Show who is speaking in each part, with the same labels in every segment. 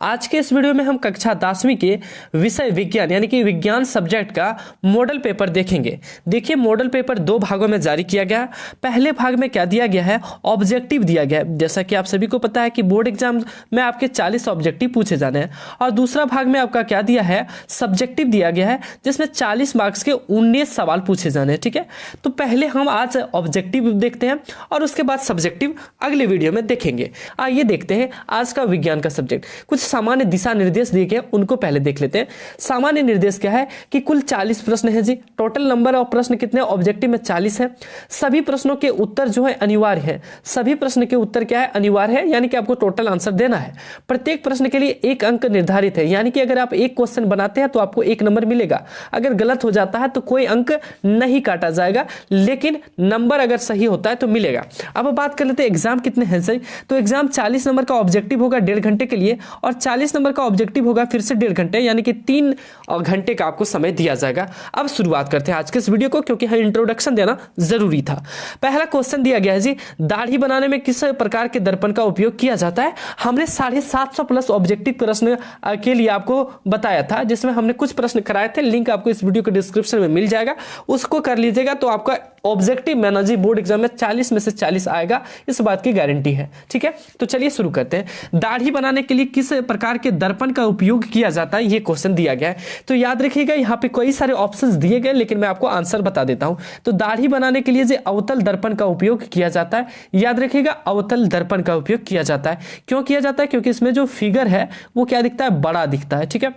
Speaker 1: आज के इस वीडियो में हम कक्षा 10वीं के विषय विज्ञान यानी कि विज्ञान सब्जेक्ट का मॉडल पेपर देखेंगे। देखिए, मॉडल पेपर दो भागों में जारी किया गया है। पहले भाग में क्या दिया गया है, ऑब्जेक्टिव दिया गया है। जैसा कि आप सभी को पता है कि बोर्ड एग्जाम में आपके 40 ऑब्जेक्टिव पूछे जाने हैं। और दूसरा भाग में आपका क्या दिया है, सब्जेक्टिव दिया गया है, जिसमें 40 मार्क्स के 19 सवाल पूछे जाने हैं। ठीक है, तो पहले हम आज ऑब्जेक्टिव देखते हैं और उसके बाद सब्जेक्टिव अगले वीडियो में देखेंगे। आइए देखते हैं आज का विज्ञान का सब्जेक्ट। कुछ सामान्य दिशा निर्देश दिए गए, उनको पहले देख लेते हैं। सामान्य निर्देश क्या है कि कुल 40 प्रश्न है जी। टोटल नंबर ऑफ प्रश्न कितने, ऑब्जेक्टिव में 40 है। सभी प्रश्नों के उत्तर जो है अनिवार्य है। सभी प्रश्न के उत्तर क्या है, अनिवार्य है, यानी कि आपको टोटल आंसर देना है। प्रत्येक प्रश्न के लिए एक अंक निर्धारित है, यानी कि अगर आप एक क्वेश्चन बनाते हैं तो आपको 1 नंबर मिलेगा। अगर गलत हो जाता है तो कोई अंक नहीं काटा जाएगा, लेकिन नंबर अगर सही होता है तो मिलेगा। अब बात कर लेते हैं एग्जाम कितने हैं सही। तो एग्जाम 40 नंबर का ऑब्जेक्टिव होगा 1.5 घंटे के लिए, और 40 नंबर का ऑब्जेक्टिव होगा फिर से 1.5 घंटे, यानी कि 3 घंटे का आपको समय दिया जाएगा। अब शुरुआत करते हैं आज के इस वीडियो को, क्योंकि हमें इंट्रोडक्शन देना जरूरी था। पहला क्वेश्चन दिया गया है जी, दाढ़ी बनाने में किस प्रकार के दर्पण का उपयोग किया जाता है। हमने 750 प्लस ऑब्जेक्टिव प्रश्न के लिए आपको बताया था, जिसमें हमने कुछ प्रश्न कराए थे। लिंक आपको इस वीडियो के डिस्क्रिप्शन में मिल जाएगा, उसको कर लीजिएगा तो आपका ऑब्जेक्टिव मैनर्जी बोर्ड एग्जाम में 40 में से 40 आएगा, इस बात की गारंटी है। ठीक है, तो चलिए शुरू करते हैं। दाढ़ी बनाने के लिए किस प्रकार के दर्पण का उपयोग किया जाता है, ये क्वेश्चन दिया गया है। तो याद रखिएगा, यहाँ पे कई सारे ऑप्शंस दिए गए, लेकिन मैं आपको आंसर बता देता हूं। तो दाढ़ी बनाने के लिए जो अवतल दर्पण का उपयोग किया जाता है, याद रखिएगा अवतल दर्पण का उपयोग किया जाता है। क्यों किया जाता है, क्योंकि इसमें जो फिगर है वो क्या दिखता है, बड़ा दिखता है। ठीक है,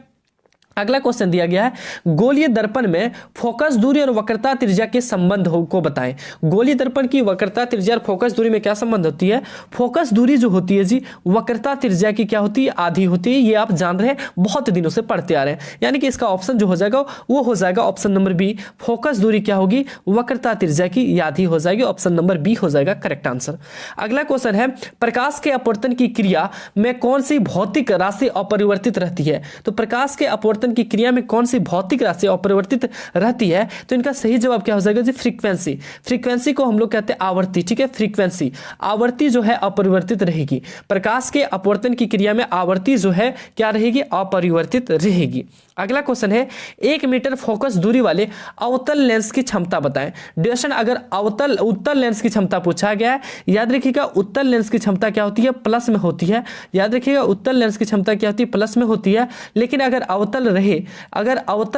Speaker 1: अगला क्वेश्चन दिया गया है, गोलीय दर्पण में फोकस दूरी और वक्रता त्रिज्या के संबंध को बताएं। गोलीय दर्पण की वक्रता त्रिज्या और फोकस दूरी में क्या संबंध होती है। फोकस दूरी जो होती है जी, वक्रता त्रिज्या की क्या होती है, आधी होती है। ये आप जान रहे हैं, बहुत दिनों से पढ़ते आ रहे हैं। यानी कि इसका ऑप्शन जो हो जाएगा वो हो जाएगा ऑप्शन नंबर बी। फोकस दूरी क्या होगी, वक्रता त्रिज्या की आधी हो जाएगी। ऑप्शन नंबर बी हो जाएगा करेक्ट आंसर। अगला क्वेश्चन है, प्रकाश के अपवर्तन की क्रिया में कौन सी भौतिक राशि अपरिवर्तित रहती है। तो प्रकाश के अपवर्तन की क्रिया में कौन सी भौतिक राशि अपरिवर्तित रहती है। तो इनका सही जवाब क्या हो जाएगा जी, फ्रीक्वेंसी। फ्रीक्वेंसी को हम लोग कहते हैं आवृत्ति। ठीक है, फ्रीक्वेंसी, आवृत्ति जो है अपरिवर्तित रहेगी। प्रकाश के अपवर्तन की क्रिया में आवृत्ति जो है क्या रहेगी, अपरिवर्तित रहेगी। अगला क्वेश्चन है, 1 मीटर फोकस दूरी वाले अवतल लेंस की क्षमता बताएं। ड्यूरेशन अगर उत्तल लेंस की क्षमता पूछा गया है, याद रखिएगा उत्तल लेंस की क्षमता क्या होती है, प्लस में होती है। याद रखिएगा उत्तल लेंस की क्षमता क्या होती है, प्लस में होती है। लेकिन अगर अवतल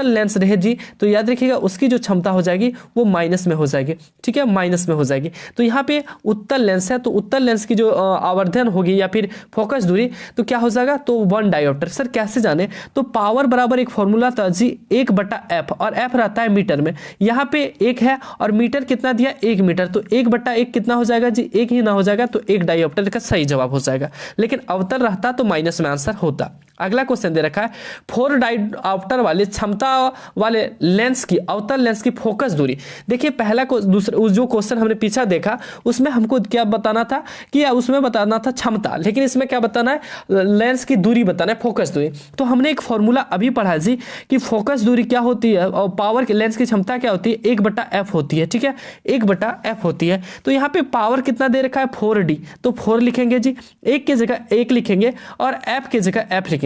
Speaker 1: लेंस रहे जी, तो याद रखिएगा उसकी जो क्षमता हो जाएगी वो माइनस में हो जाएगी। ठीक है, माइनस में हो जाएगी। तो यहाँ पे उत्तल लेंस है, तो उत्तल लेंस की जो आवर्धन होगी या फिर फोकस दूरी, तो क्या हो जाएगा, तो 1 डायोप्टर। सर कैसे जाने, तो पावर बराबर एक फॉर्मूला था जी, 1/f, और f रहता है मीटर में। यहाँ पे 1 है और मीटर कितना दिया, 1 मीटर, तो 1/1 कितना हो जाएगा जी, 1 ही ना हो जाएगा, तो 1 डायोप्टर का सही जवाब हो जाएगा। लेकिन अवतल रहता तो माइनस में आंसर होता। अगला क्वेश्चन दे रखा है, 4 डायोप्टर वाले क्षमता वाले लेंस की, अवतल लेंस की फोकस दूरी। देखिए पहला दूसरा जो क्वेश्चन हमने पीछा देखा उसमें हमको क्या बताना था कि उसमें बताना था क्षमता, लेकिन इसमें क्या बताना है, लेंस की दूरी बताना है, फोकस दूरी। तो हमने एक फॉर्मूला अभी पढ़ा जी कि फोकस दूरी क्या होती है और पावर के लेंस की क्षमता क्या होती है, 1/f होती है। ठीक है, 1/f होती है। तो यहाँ पे पावर कितना दे रखा है, 4d, तो 4 लिखेंगे जी, 1 की जगह 1 लिखेंगे और f की जगह f लिखेंगे।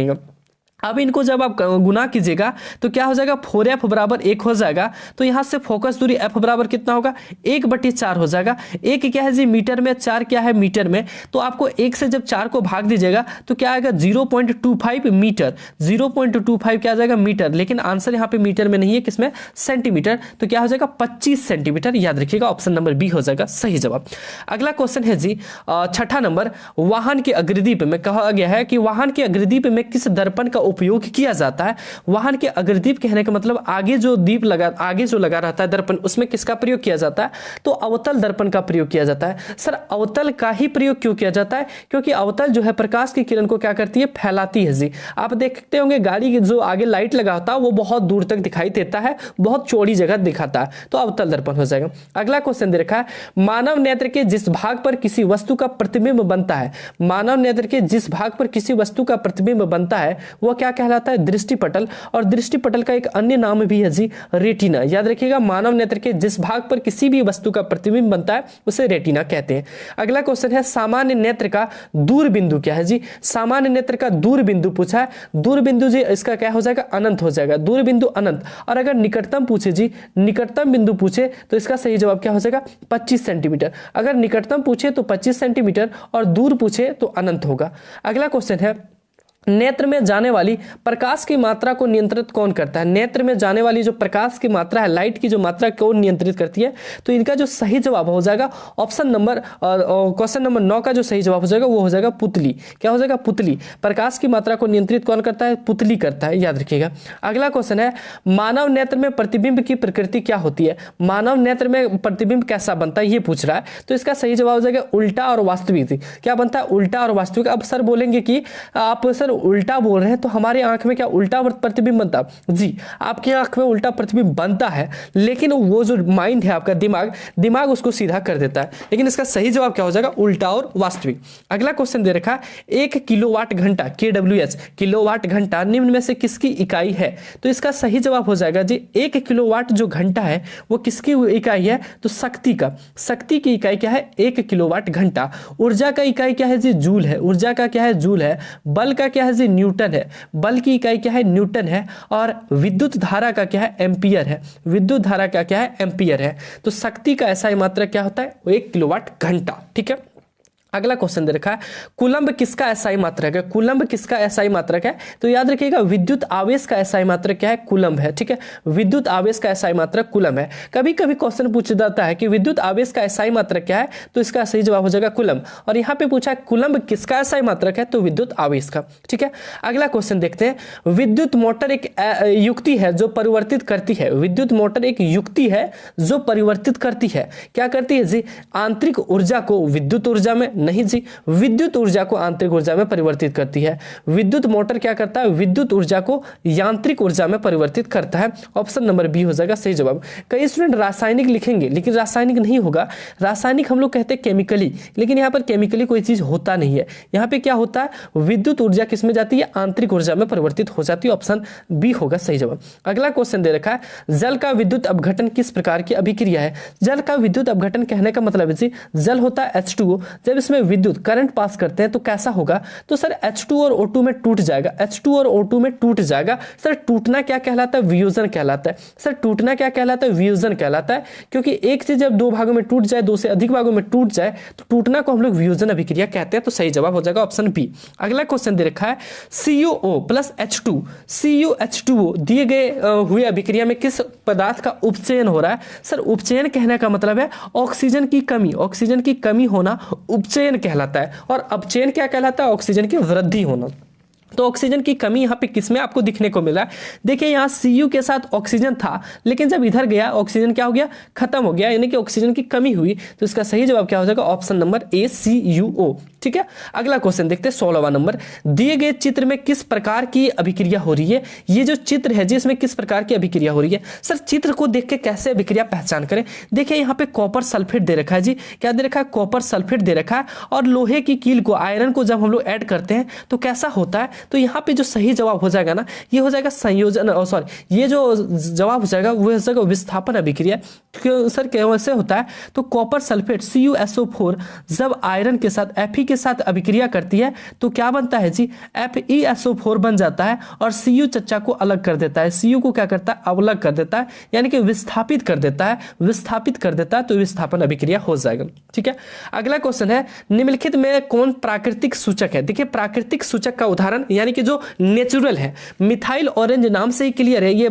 Speaker 1: अब इनको जब आप गुना कीजिएगा तो क्या हो जाएगा, 4f बराबर 1 हो जाएगा। तो यहां से फोकस दूरी f बराबर कितना होगा, 1/4 हो जाएगा। 1 क्या है जी मीटर में, 4 क्या है मीटर में। तो आपको 1 से जब 4 को भाग दीजिएगा तो क्या आएगा, 0.25 मीटर। 0.25 क्या आ जाएगा, मीटर। लेकिन आंसर यहाँ पे मीटर में नहीं है, किसमें, सेंटीमीटर। तो क्या हो जाएगा, 25 सेंटीमीटर। याद रखिएगा ऑप्शन नंबर बी हो जाएगा सही जवाब। अगला क्वेश्चन है जी 6ठा नंबर, वाहन के अग्रदीप में कहा गया है कि वाहन के अग्रदीप में किस दर्पण का उपयोग किया जाता है। वाहन के अग्रदीप कहने का मतलब आगे जो दीप लगा, आगे जो लगा रहता है दर्पण, उसमें किसका प्रयोग किया जाता है, तो अवतल दर्पण का प्रयोग किया जाता है। सर अवतल का ही प्रयोग क्यों किया जाता है, क्योंकि अवतल जो है प्रकाश की किरण को क्या करती है, फैलाती है जी। आप देखते होंगे गाड़ी की जो आगे लाइट लगा होता है वो बहुत दूर तक दिखाई देता है, बहुत चौड़ी जगह दिखाता है, तो अवतल दर्पण हो जाएगा। अगला क्वेश्चन दे रखा है, मानव नेत्र के जिस भाग पर किसी वस्तु का प्रतिबिंब बनता है, मानव नेत्र के जिस भाग पर किसी वस्तु का प्रतिबिंब बनता है वह क्या कहलाता है, दृष्टिपटल। और दृष्टिपटल का एक अन्य नाम भी है जी रेटिना। याद रखिएगा, मानव नेत्र के जिस भाग पर किसी भी वस्तु का प्रतिबिंब बनता है उसे रेटिना कहते हैं। अगला क्वेश्चन है सामान्य नेत्र का दूर बिंदु क्या है जी। सामान्य नेत्र का दूर बिंदु पूछा है, दूर बिंदु जी इसका क्या हो जाएगा, अनंत हो जाएगा, दूर बिंदु अनंत। और अगर निकटतम पूछे जी, निकटतम बिंदु पूछे तो इसका सही जवाब क्या हो जाएगा, 25 सेंटीमीटर। अगर निकटतम पूछे तो 25 सेंटीमीटर और दूर पूछे तो अनंत होगा। अगला क्वेश्चन है नेत्र में जाने वाली प्रकाश की मात्रा को नियंत्रित कौन करता है। नेत्र में जाने वाली जो प्रकाश की मात्रा है, लाइट की जो मात्रा कौन नियंत्रित करती है, तो इनका जो सही जवाब हो जाएगा ऑप्शन नंबर क्वेश्चन नंबर 9 का जो सही जवाब हो जाएगा वो हो जाएगा पुतली। क्या हो जाएगा, पुतली। प्रकाश की मात्रा को नियंत्रित कौन करता है, पुतली करता है, याद रखिएगा। अगला क्वेश्चन है मानव नेत्र में प्रतिबिंब की प्रकृति क्या होती है। मानव नेत्र में प्रतिबिंब कैसा बनता है ये पूछ रहा है, तो इसका सही जवाब हो जाएगा उल्टा और वास्तविक। क्या बनता है, उल्टा और वास्तविक। अब सर बोलेंगे कि आप सर उल्टा बोल रहे हैं तो हमारी आंख में क्या उल्टा प्रतिबिंब बनता है जी, आपकी आंख में उल्टा प्रतिबिंब बनता है, लेकिन वो जो माइंड है आपका दिमाग उसको सीधा कर देता है। लेकिन इसका सही जवाब क्या हो जाएगा, उल्टा और वास्तविक। अगला क्वेश्चन दे रखा है 1 किलोवाट घंटा KWH, किलोवाट घंटा निम्न में से किसकी इकाई है। तो इसका सही जवाब हो जाएगा जी 1 किलोवाट जो घंटा है वो किसकी इकाई है, तो शक्ति का। शक्ति की इकाई क्या है, 1 किलोवाट घंटा। ऊर्जा का इकाई क्या है जी, जूल है। ऊर्जा का क्या है, जूल है। बल का क्या है जी, न्यूटन है। बल की इकाई क्या है, न्यूटन है। और विद्युत धारा का क्या है, एम्पियर है। विद्युत धारा का क्या है, एम्पियर है। तो शक्ति का ऐसा मात्रा क्या होता है, 1 किलोवाट घंटा। ठीक है। अगला क्वेश्चन दे रखा है कूलम्ब किसका एसआई मात्रक है। कूलम्ब किसका एसआई मात्रक है, तो याद रखिएगा विद्युत आवेश का एसआई मात्रक क्या है, कूलम्ब है। ठीक है, विद्युत आवेश का एसआई मात्रक कूलम्ब है। कभी कभी क्वेश्चन पूछा जाता है कि विद्युत आवेश का एसआई मात्रक क्या है, तो इसका सही जवाब हो जाएगा कूलम्ब। और यहाँ पे पूछा है कूलम्ब किसका एसआई मात्रक है, तो विद्युत आवेश का। ठीक है, अगला क्वेश्चन देखते हैं विद्युत मोटर एक युक्ति है जो परिवर्तित करती है। विद्युत मोटर एक युक्ति है जो परिवर्तित करती है। क्या करती है जी, आंतरिक ऊर्जा को विद्युत ऊर्जा में, नहीं जी, विद्युत ऊर्जा को आंतरिक ऊर्जा में परिवर्तित करती है। विद्युत मोटर क्या करता है, विद्युत ऊर्जा को यांत्रिक ऊर्जा में परिवर्तित करता है। ऑप्शन नंबर बी हो जाएगा सही जवाब। कई स्टूडेंट रासायनिक लिखेंगे, लेकिन रासायनिक नहीं होगा। रासायनिक हम लोग कहते हैं केमिकली, लेकिन यहाँ पर केमिकली कोई चीज होता नहीं है। यहाँ पे क्या होता है, विद्युत ऊर्जा किसमें जाती है, आंतरिक ऊर्जा में परिवर्तित हो जाती है। ऑप्शन बी होगा सही जवाब। अगला क्वेश्चन दे रखा है जल का विद्युत अपघटन किस प्रकार की अभिक्रिया है। जल का विद्युत अपघटन कहने का मतलब है जी, जल होता है H2O, जब इसमें विद्युत करंट पास करते हैं तो कैसा होगा, तो सर H2 और O2 में टूट जाएगा। H2 और O2 में टूट जाएगा। सर टूटना क्या कहलाता है, वियोजन कहलाता है। सर टूटना क्या कहलाता है, वियोजन कहलाता है। क्योंकि एक चीज जब दो भागों में टूट जाए, दो से अधिक भागों में टूट जाए, तो टूटना को हम लोग वियोजन अभिक्रिया कहते हैं। तो सही जवाब हो जाएगा ऑप्शन बी। अगला क्वेश्चन दे रखा है CuO प्लस H2, CuH2O दिए गए हुए अभिक्रिया में किस पदार्थ का उपचयन हो रहा है। सर उपचयन कहने का मतलब है ऑक्सीजन की कमी। ऑक्सीजन की कमी होना उपचयन कहलाता है। और अपचयन क्या कहलाता है, ऑक्सीजन की वृद्धि होना। तो ऑक्सीजन की कमी यहाँ पे किसमें आपको दिखने को मिला। देखिए यहाँ Cu के साथ ऑक्सीजन था, लेकिन जब इधर गया ऑक्सीजन क्या हो गया, खत्म हो गया, यानी कि ऑक्सीजन की कमी हुई। तो इसका सही जवाब क्या हो जाएगा, ऑप्शन नंबर ए CuO। ठीक है, अगला क्वेश्चन देखते हैं 16वां नंबर। दिए गए चित्र में किस प्रकार की अभिक्रिया हो रही है। ये जो चित्र है जी, इसमें किस प्रकार की अभिक्रिया हो रही है। सर चित्र को देख के कैसे अभिक्रिया पहचान करें। देखिए यहाँ पे कॉपर सल्फेट दे रखा है जी, क्या दे रखा है, कॉपर सल्फेट दे रखा है। और लोहे की कील को, आयरन को जब हम लोग ऐड करते हैं तो कैसा होता है, तो यहाँ पे जो सही जवाब हो जाएगा ना, ये हो जाएगा संयोजन, सॉरी ये जो जवाब हो जाएगा वो हो जाएगा विस्थापन अभिक्रिया। सर कैसे होता है, तो कॉपर सल्फेट CuSO4 जब आयरन के साथ Fe के साथ अभिक्रिया करती है तो क्या बनता है जी, FeSO4 बन जाता है और Cu चच्चा को अलग कर देता है। Cu को क्या करता है, अलग कर देता है, यानी कि विस्थापित कर देता है, विस्थापित कर देता है। तो विस्थापन अभिक्रिया हो जाएगा। ठीक है, अगला क्वेश्चन है निम्नलिखित में कौन प्राकृतिक सूचक है। देखिए प्राकृतिक सूचक का उदाहरण, यानी कि जो नेचुरल है, मिथाइल ऑरेंज नाम से ही क्लियर है, ये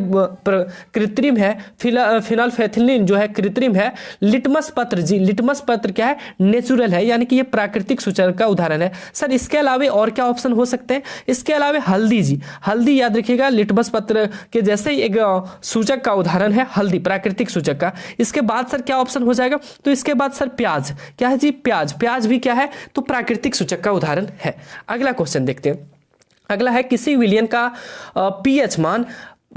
Speaker 1: कृत्रिम है। फिनाल्फेथिलीन जो है कृत्रिम है। लिटमस पत्र जी, लिटमस पत्र क्या है, नेचुरल है, यानी कि ये प्राकृतिक सूचक का उदाहरण है। सर इसके अलावा और क्या ऑप्शन हो सकते हैं, इसके अलावा हल्दी जी, हल्दी याद रखिएगा लिटमस पत्र के जैसे ही एक सूचक का उदाहरण है हल्दी, प्राकृतिक सूचक का। इसके बाद सर क्या ऑप्शन हो जाएगा, तो इसके बाद सर प्याज, क्या है जी, प्याज, प्याज भी क्या है, तो प्राकृतिक सूचक का उदाहरण है। अगला क्वेश्चन देखते हैं। अगला है किसी विलयन का pH मान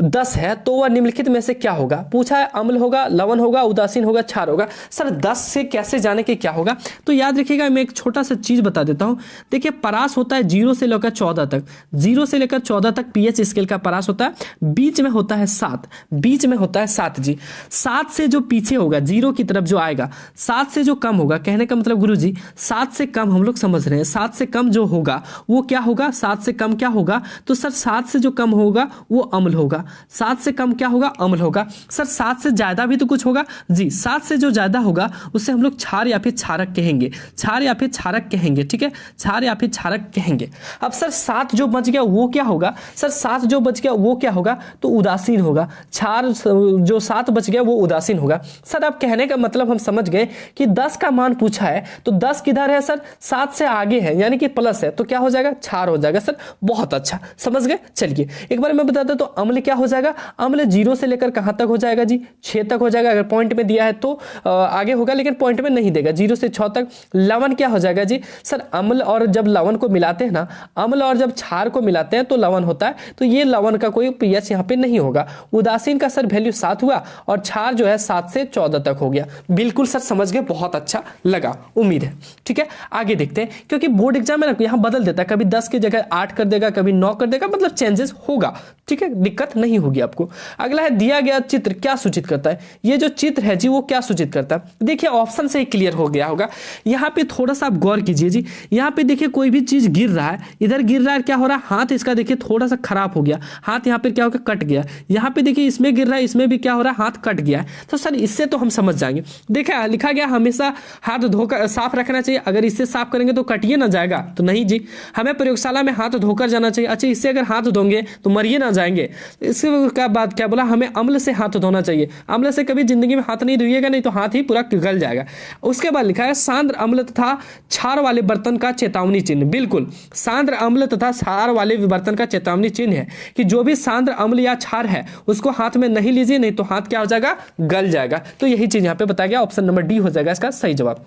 Speaker 1: 10 है तो वह निम्नलिखित में से क्या होगा। पूछा है अम्ल होगा, लवण होगा, उदासीन होगा, क्षार होगा। सर 10 से कैसे जाने के क्या होगा, तो याद रखिएगा मैं एक छोटा सा चीज बता देता हूं। देखिए परास होता है 0 से लेकर 14 तक, 0 से लेकर 14 तक पीएच स्केल का परास होता है। बीच में होता है 7, बीच में होता है 7 जी। 7 से जो पीछे होगा 0 की तरफ जो आएगा, 7 से जो कम होगा, कहने का मतलब गुरु जी 7 से कम हम लोग समझ रहे हैं, 7 से कम जो होगा वो क्या होगा, 7 से कम क्या होगा, तो सर 7 से जो कम होगा वो अम्ल होगा। 7 से कम क्या होगा, अम्ल होगा। सर 7 से ज्यादा भी तो कुछ होगा जी, 7 से जो ज्यादा होगा उससे हम लोग क्षार या फिर क्षारक कहेंगे, क्षार या फिर क्षारक कहेंगे, ठीक है, क्षार या फिर क्षारक कहेंगे। अब सर 7 जो बच गया वो क्या होगा, सर 7 जो बच गया वो क्या होगा, तो उदासीन होगा। क्षार जो 7 बच गया वो उदासीन होगा। सर अब कहने का मतलब हम समझ गए कि 10 का मान पूछा है तो 10 किधर है सर, 7 से आगे है यानी कि प्लस है, तो क्या हो जाएगा, क्षार हो जाएगा। सर बहुत अच्छा समझ गए। चलिए एक बार मैं बताता तो अम्ल क्या हो जाएगा, अम्ल 0 से लेकर कहां तक हो जाएगा जी, 6 तक हो जाएगा। अगर पॉइंट में दिया है तो आगे होगा, लेकिन पॉइंट में नहीं देगा, 0 से 6 तक। लवण क्या हो जाएगा जी, सर अम्ल और जब लवण को मिलाते हैं ना, अम्ल और जब क्षार को मिलाते हैं तो लवण होता है, तो ये लवण का कोई पीएच यहाँ पे नहीं होगा। उदासीन का सर वैल्यू 7 हुआ और क्षार जो है 7 से 14 तक हो गया। बिल्कुल सर समझ गए, बहुत अच्छा लगा, उम्मीद है। ठीक है आगे देखते हैं, क्योंकि बोर्ड एग्जाम में ना यहाँ बदल देता है, कभी 10 की जगह 8 कर देगा, कभी 9 कर देगा, मतलब चेंजेस होगा। ठीक है दिक्कत नहीं होगी आपको। अगला है दिया गया चित्र क्या सूचित करता है। ये जो चित्र है जी वो क्या सूचित करता है, देखिए ऑप्शन से ही क्लियर हो गया होगा। यहाँ पे थोड़ा सा आप गौर कीजिए जी, यहाँ पे देखिए कोई भी चीज गिर रहा है, इधर गिर रहा है, क्या हो रहा है, हाथ इसका देखिए थोड़ा सा खराब हो गया, हाथ यहाँ पे क्या हो गया, कट गया। यहाँ पे देखिए इसमें गिर रहा है, इसमें भी क्या हो रहा है, हाथ कट गया है। तो सर इससे तो हम समझ जाएंगे। देखिए लिखा गया हमेशा हाथ धोकर साफ रखना चाहिए, अगर इससे साफ करेंगे तो कटिए ना जाएगा, तो नहीं जी, हमें प्रयोगशाला में हाथ धोकर जाना चाहिए। अच्छा इससे अगर हाथ धोंगे तो मरिए ना जाएंगे। इसके बाद क्या बोला, हमें अम्ल से हाथ धोना चाहिए, अम्ल से कभी जिंदगी में हाथ नहीं धोइएगा, नहीं तो हाथ ही पूरा गल जाएगा। उसके बाद लिखा है सांद्र अम्ल तथा क्षार वाले बर्तन का चेतावनी चिन्ह। बिल्कुल सांद्र अम्ल तथा क्षार वाले बर्तन का चेतावनी चिन्ह है कि जो भी सांद्र अम्ल या क्षार है उसको हाथ में नहीं लीजिए, नहीं तो हाथ क्या हो जाएगा, गल जाएगा। तो यही चीज यहाँ पे बताया गया, ऑप्शन नंबर डी हो जाएगा इसका सही जवाब।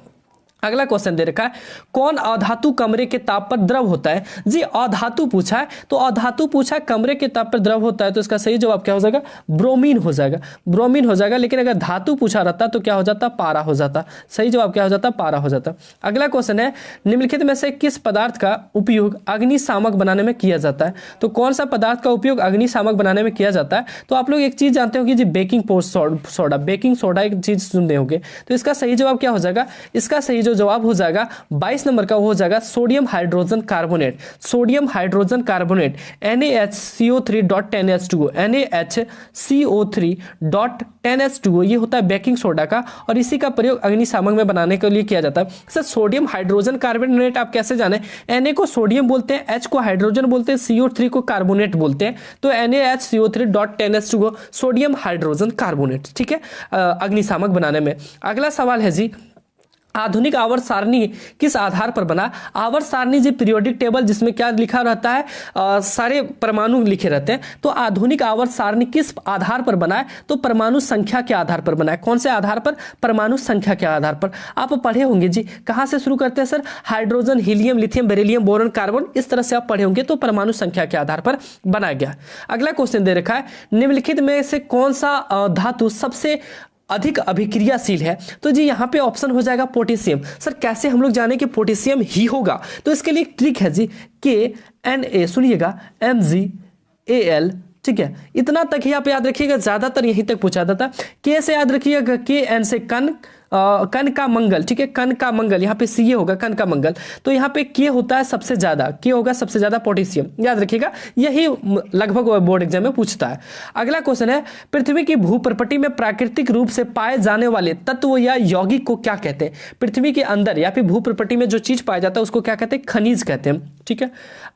Speaker 1: अगला क्वेश्चन दे रखा है, कौन अधातु कमरे के ताप पर द्रव होता है। जी अधातु पूछा है, तो अधातु पूछा है कमरे के ताप पर द्रव होता है, तो इसका सही जवाब क्या हो जाएगा, ब्रोमीन हो जाएगा, ब्रोमीन हो जाएगा। लेकिन अगर धातु पूछा रहता तो क्या हो जाता, पारा हो जाता। सही जवाब क्या हो जाता, पारा हो जाता। अगला क्वेश्चन है, निम्नलिखित में से किस पदार्थ का उपयोग अग्निशामक बनाने में किया जाता है। तो कौन सा पदार्थ का उपयोग अग्निशामक बनाने में किया जाता है, तो आप लोग एक चीज जानते हो कि जी बेकिंग सोडा, बेकिंग सोडा एक चीज सुनते होंगे। तो इसका सही जवाब क्या हो जाएगा, इसका सही जवाब हो जाएगा 22 नंबर का, वो हो जाएगा sodium hydrogen carbonate. Sodium hydrogen carbonate NaHCO3.10H2O, NaHCO3.10H2O ये होता है बेकिंग सोडा का, और इसी का प्रयोग अग्निशामक में बनाने के लिए किया जाता है। सर सोडियम हाइड्रोजन कार्बोनेट आप कैसे जाने, Na को सोडियम बोलते हैं, H को हाइड्रोजन बोलते हैं, CO3 को कार्बोनेट बोलते हैं, तो NaHCO3.10H2O सोडियम हाइड्रोजन कार्बोनेट। ठीक है अग्निशामक बनाने में। अगला सवाल है जी, आधुनिक आवर्त सारणी किस आधार पर बना। आवर्त सारणी जी पीरियोडिक टेबल जिसमें क्या लिखा रहता है, सारे परमाणु लिखे रहते हैं। तो आधुनिक आवर्त सारणी किस आधार पर बना है, तो परमाणु संख्या के आधार पर बना है। कौन से आधार पर, परमाणु संख्या के आधार पर। आप पढ़े होंगे जी, कहां से शुरू करते हैं sir, hydrogen, helium, lithium, beryllium, boron, carbon, इस तरह से आप पढ़े होंगे। तो परमाणु संख्या के आधार पर बनाया गया। अगला क्वेश्चन दे रखा है, निम्नलिखित में से कौन सा धातु सबसे अधिक अभिक्रियाशील है। तो जी यहाँ पे ऑप्शन हो जाएगा पोटेशियम। सर कैसे हम लोग जाने कि पोटेशियम ही होगा, तो इसके लिए एक ट्रिक है जी, KNA सुनिएगा MgAl। ठीक है इतना तक ही आप याद रखिएगा, ज्यादातर यहीं तक पूछा जाता। के से याद रखिएगा, KN से कन का मंगल। ठीक है कन का मंगल, यहाँ पे CA होगा कन का मंगल, तो यहाँ पे के होता है सबसे ज्यादा, के होगा सबसे ज्यादा पोटेशियम, याद रखिएगा, यही लगभग बोर्ड एग्जाम में पूछता है। अगला क्वेश्चन है, पृथ्वी की भूप्रपट्टी में प्राकृतिक रूप से पाए जाने वाले तत्व या यौगिक को क्या कहते हैं। पृथ्वी के अंदर या फिर भूप्रपट्टी में जो चीज पाया जाता है उसको क्या कहते हैं, खनिज कहते हैं। ठीक है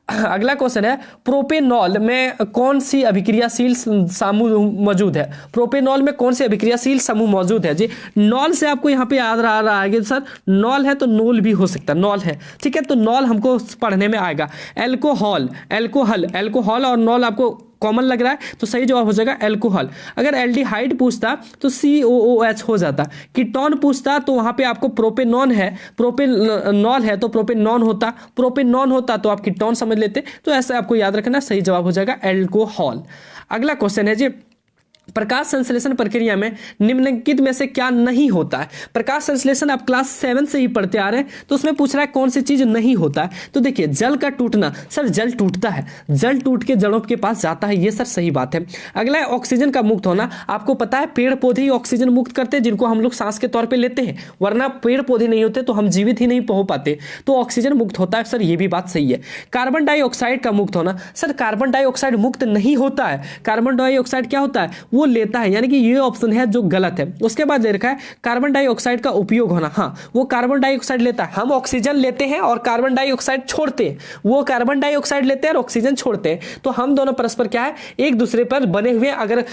Speaker 1: अगला क्वेश्चन है, प्रोपेनॉल में कौन सी अभिक्रियाशील समूह मौजूद है। प्रोपेनॉल में कौन सी अभिक्रियाशील समूह मौजूद है जी। नॉल से आपको यहाँ पे याद रहा है कि सर नॉल है तो नोल भी हो सकता है, नॉल है। ठीक है तो नॉल हमको पढ़ने में आएगा। एल्कोहल, एल्कोहल, एल्कोहल और नॉल आपको कॉमन लग रहा है, तो सही जवाब हो जाएगा एल्कोहल। अगर एल्डिहाइड पूछता तो COOH हो जाता। कीटोन पूछता तो वहां पे आपको प्रोपेनॉन है, प्रोपेनॉल है तो प्रोपेनॉन होता, प्रोपेनॉन होता तो आप कीटोन समझ लेते। तो ऐसा आपको याद रखना, सही जवाब हो जाएगा एल्कोहल। अगला क्वेश्चन है जी, प्रकाश संश्लेषण प्रक्रिया में निम्नलिखित में से क्या नहीं होता है। प्रकाश संश्लेषण आप क्लास 7 से ही पढ़ते आ रहे हैं, तो उसमें पूछ रहा है कौन सी चीज नहीं होता है। तो देखिए जल का टूटना, सर जल टूटता है, जल टूट के जड़ों के पास जाता है, ये सर सही बात है। अगला है ऑक्सीजन का मुक्त होना। आपको पता है पेड़ पौधे ही ऑक्सीजन मुक्त करते हैं, जिनको हम लोग सांस के तौर पर लेते हैं, वरना पेड़ पौधे नहीं होते तो हम जीवित ही नहीं हो पाते, तो ऑक्सीजन मुक्त होता है, सर ये भी बात सही है। कार्बन डाइऑक्साइड का मुक्त होना, सर कार्बन डाइऑक्साइड मुक्त नहीं होता है, कार्बन डाइऑक्साइड क्या होता है, वो लेता है, यानी कि ये ऑप्शन है जो गलत है। उसके बाद ले रखा है कार्बन डाइऑक्साइड का उपयोग होना, हाँ वो कार्बन डाइऑक्साइड लेता है, हम ऑक्सीजन लेते हैं और कार्बन डाइऑक्साइड छोड़ते हैं, वो कार्बन डाइऑक्साइड लेते हैं और ऑक्सीजन छोड़ते हैं, तो हम दोनों परस्पर क्या है, एक दूसरे पर बने हुए। अगर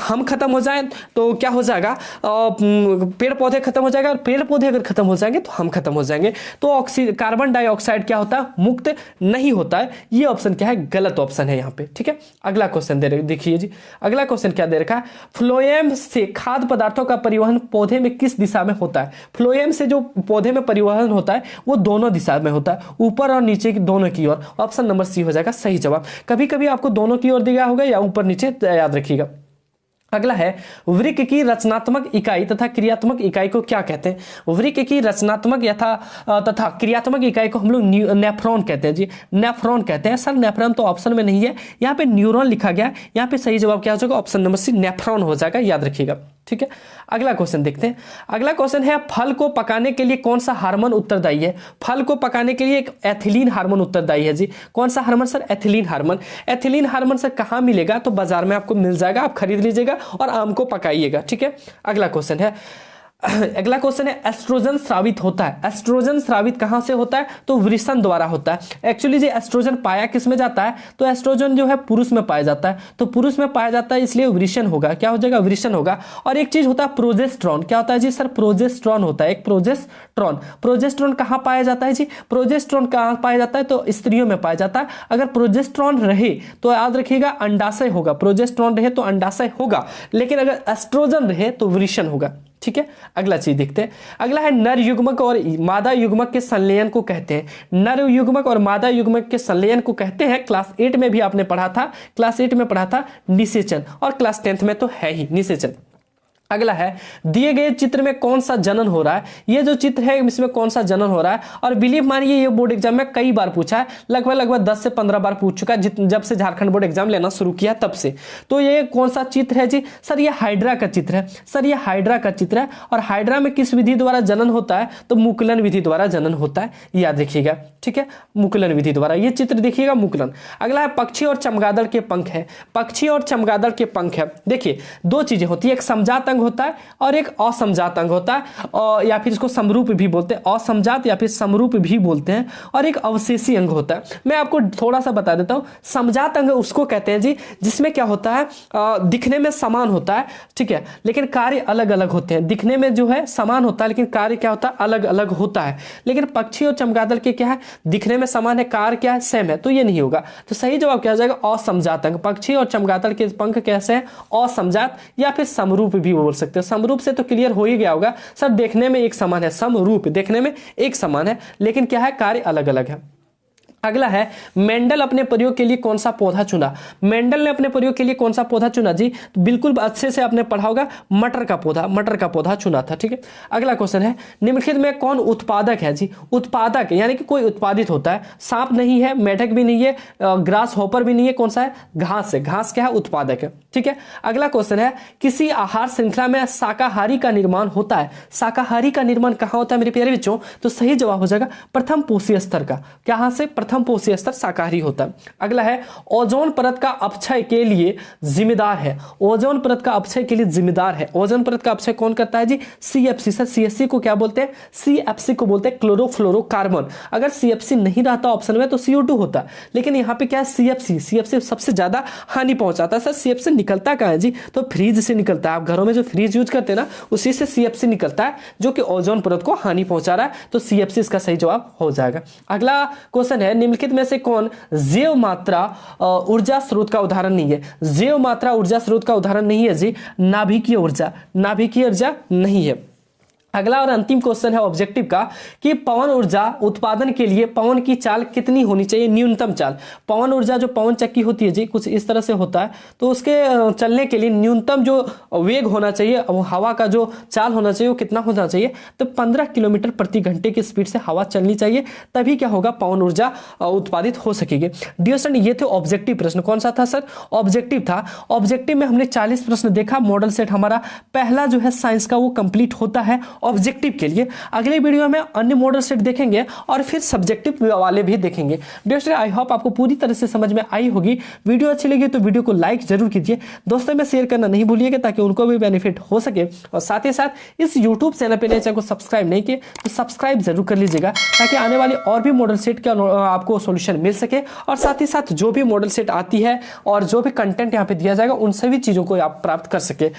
Speaker 1: हम खत्म हो जाए तो क्या हो जाएगा, पेड़ पौधे खत्म हो जाएगा, और पेड़ पौधे अगर खत्म हो जाएंगे तो हम खत्म हो जाएंगे, तो कार्बन डाइऑक्साइड क्या होता है, मुक्त नहीं होता है। ये ऑप्शन क्या है, गलत ऑप्शन है यहाँ पे, ठीक है। अगला क्वेश्चन देखिए जी, अगला क्वेश्चन क्या दे रखा है, फ्लोएम से खाद्य पदार्थों का परिवहन पौधे में किस दिशा में होता है। फ्लोएम से जो पौधे में परिवहन होता है वो दोनों दिशा में होता है, ऊपर और नीचे की दोनों की ओर। ऑप्शन नंबर सी हो जाएगा सही जवाब। कभी कभी आपको दोनों की ओर दिया होगा या ऊपर नीचे, याद रखिएगा। अगला है वृक्क की रचनात्मक इकाई तथा क्रियात्मक इकाई को क्या कहते हैं। वृक्क की रचनात्मक तथा क्रियात्मक इकाई को हम लोग नेफ्रॉन कहते हैं जी, नेफ्रॉन कहते हैं। सर नेफ्रॉन तो ऑप्शन में नहीं है, यहाँ पे न्यूरॉन लिखा गया, यहाँ पे सही जवाब क्या हो जाएगा, ऑप्शन नंबर सी नेफ्रॉन हो जाएगा, याद रखिएगा, ठीक है। अगला क्वेश्चन देखते हैं। अगला क्वेश्चन है फल को पकाने के लिए कौन सा हार्मोन उत्तरदायी है। फल को पकाने के लिए एक एथिलीन हार्मोन उत्तरदायी है जी। कौन सा hormone sir, ethylene hormone. Ethylene hormone sir कहाँ मिलेगा, तो बाजार में आपको मिल जाएगा, आप खरीद लीजिएगा और आम को पकाइएगा, ठीक है। अगला क्वेश्चन है, अगला क्वेश्चन है एस्ट्रोजन स्रावित होता है। एस्ट्रोजन स्रावित कहां से होता है, तो वृषण द्वारा होता है। एक्चुअली जो एस्ट्रोजन पाया किस में जाता है, तो एस्ट्रोजन जो है पुरुष में पाया जाता है, तो पुरुष में पाया जाता है, इसलिए वृषण होगा, क्या हो जाएगा, वृषण होगा। और एक चीज होता है प्रोजेस्ट्रॉन, क्या होता है जी सर, प्रोजेस्ट्रॉन होता है, एक प्रोजेस्ट्रॉन। प्रोजेस्ट्रॉन कहां पाया जाता है जी, प्रोजेस्ट्रॉन कहां पाया जाता है, तो स्त्रियों में पाया जाता है। अगर प्रोजेस्ट्रॉन रहे तो याद रखिएगा अंडाशय होगा, प्रोजेस्ट्रॉन रहे तो अंडाशय होगा, लेकिन अगर एस्ट्रोजन रहे तो वृषण होगा, ठीक है। अगला चीज देखते हैं। अगला है नर युग्मक और मादा युग्मक के संलयन को कहते हैं। नर युग्मक और मादा युग्मक के संलयन को कहते हैं, क्लास 8 में भी आपने पढ़ा था, क्लास 8 में पढ़ा था निषेचन, और क्लास 10th में तो है ही निषेचन। अगला है दिए गए चित्र में कौन सा जनन हो रहा है। ये जो चित्र है इसमें कौन सा जनन हो रहा है, और बिलीव मानिए ये बोर्ड एग्जाम में कई बार पूछा है, लगभग 10 से 15 बार पूछ चुका है, जब से झारखंड बोर्ड एग्जाम लेना शुरू किया तब से। तो ये कौन सा चित्र है जी, सर ये हाइड्रा का चित्र है, सर ये हाइड्रा का चित्र है। और हाइड्रा में किस विधि द्वारा जनन होता है, तो मुकुलन विधि द्वारा जनन होता है, याद रखिएगा, ठीक है, मुकुलन विधि द्वारा। ये चित्र देखिएगा मुकुलन। अगला है पक्षी और चमगादड़ के पंख है। पक्षी और चमगादड़ के पंख है, देखिए दो चीजें होती है, एक समजात अंग होता है और एक असमजात अंग होता है, और या फिर इसको समरूप भी बोलते हैं, असमजात या फिर समरूप भी बोलते हैं, और एक अवशेषी अंग होता है। मैं आपको थोड़ा सा बता देता हूं, समजात अंग उसको कहते हैं जी जिसमें क्या होता है, दिखने में समान होता है, ठीक है, लेकिन कार्य अलग अलग होते हैं। दिखने में जो है समान होता है लेकिन कार्य क्या होता है, अलग अलग होता है। लेकिन पक्षी और चमगादड़ के क्या है, दिखने में समान है, कार्य क्या है, सेम है, तो ये नहीं होगा। तो सही जवाब क्या हो जाएगा, असमजात अंग। पक्षी और चमगादड़ के पंख कैसे हैं, असमजात या फिर समरूप भी बोल सकते हैं। समरूप से तो क्लियर हो ही गया होगा सर, देखने में एक समान है, समरूप देखने में एक समान है लेकिन क्या है, कार्य अलग अलग है। अगला है मेंडल अपने प्रयोग के लिए कौन सा पौधा चुना। मेंडल ने अपने प्रयोग के लिए कौन सा पौधा चुना जी, तो बिल्कुल अच्छे से आपने पढ़ा होगा, मटर का पौधा चुना था, ठीक है। अगला क्वेश्चन है निम्नलिखित में कौन उत्पादक है जी। उत्पादक यानी कि कोई उत्पादित होता है, सांप नहीं है, मेढक भी नहीं है, ग्रास हॉपर भी नहीं है, कौन सा है, घास है। घास क्या है, उत्पादक है, ठीक है। अगला क्वेश्चन है किसी आहार श्रृंखला में शाकाहारी का निर्माण होता है। शाकाहारी का निर्माण कहां होता है मेरे प्यारे बच्चों, तो सही जवाब हो जाएगा प्रथम पोषी स्तर का, कहां से, प्रथम पोषी स्तर शाकाहारी होता है। अगला है ओजोन परत का अपक्षय के लिए जिम्मेदार है। ओजोन परत का अपक्षय के लिए जिम्मेदार है। ओजोन परत का अपक्षय कौन करता है जी, CFC। सर CFC को क्या बोलते हैं, CFC को बोलते हैं क्लोरोफ्लोरोकार्बन। अगर CFC नहीं रहता ऑप्शन में तो CO2 होता, लेकिन यहाँ पे क्या है, CFC सबसे ज्यादा हानि पहुंचाता है। सर CFC निकलता कहां है जी, तो फ्रीज से निकलता है। आप घरों में जो फ्रीज यूज करते हैं ना, उसी से CFC निकलता है जो कि ओजोन परत को हानि पहुंचा रहा है, तो CFC इसका सही जवाब हो जाएगा। अगला क्वेश्चन है निम्नलिखित में से कौन जैव मात्रा ऊर्जा स्रोत का उदाहरण नहीं है? जैव मात्रा ऊर्जा स्रोत का उदाहरण नहीं है जी, नाभिकीय ऊर्जा, नाभिकीय ऊर्जा नहीं है। अगला और अंतिम क्वेश्चन है ऑब्जेक्टिव का कि पवन ऊर्जा उत्पादन के लिए पवन की चाल कितनी होनी चाहिए? न्यूनतम चाल। पवन ऊर्जा जो पवन चक्की होती है जी, कुछ इस तरह से होता है, तो उसके चलने के लिए न्यूनतम जो वेग होना चाहिए, वो हवा का जो चाल होना चाहिए वो कितना होना चाहिए? तो 15 किलोमीटर प्रति घंटे की स्पीड से हवा चलनी चाहिए, तभी क्या होगा, पवन ऊर्जा उत्पादित हो सकेगी। डियर स्टूडेंट, ये थे ऑब्जेक्टिव प्रश्न। कौन सा था सर? ऑब्जेक्टिव था। ऑब्जेक्टिव में हमने 40 प्रश्न देखा। मॉडल सेट हमारा पहला जो है साइंस का वो कंप्लीट होता है ऑब्जेक्टिव के लिए। अगले वीडियो में अन्य मॉडल सेट देखेंगे और फिर सब्जेक्टिव वाले भी देखेंगे। डियर स्टूडेंट, आई होप आपको पूरी तरह से समझ में आई होगी। वीडियो अच्छी लगी तो वीडियो को लाइक जरूर कीजिए, दोस्तों में शेयर करना नहीं भूलिएगा ताकि उनको भी बेनिफिट हो सके। और साथ ही साथ इस यूट्यूब चैनल पर नए चैनल को सब्सक्राइब नहीं किए तो सब्सक्राइब जरूर कर लीजिएगा ताकि आने वाली और भी मॉडल सेट का आपको सोल्यूशन मिल सके। और साथ ही साथ जो भी मॉडल सेट आती है और जो भी कंटेंट यहाँ पे दिया जाएगा उन सभी चीजों को आप प्राप्त कर सके।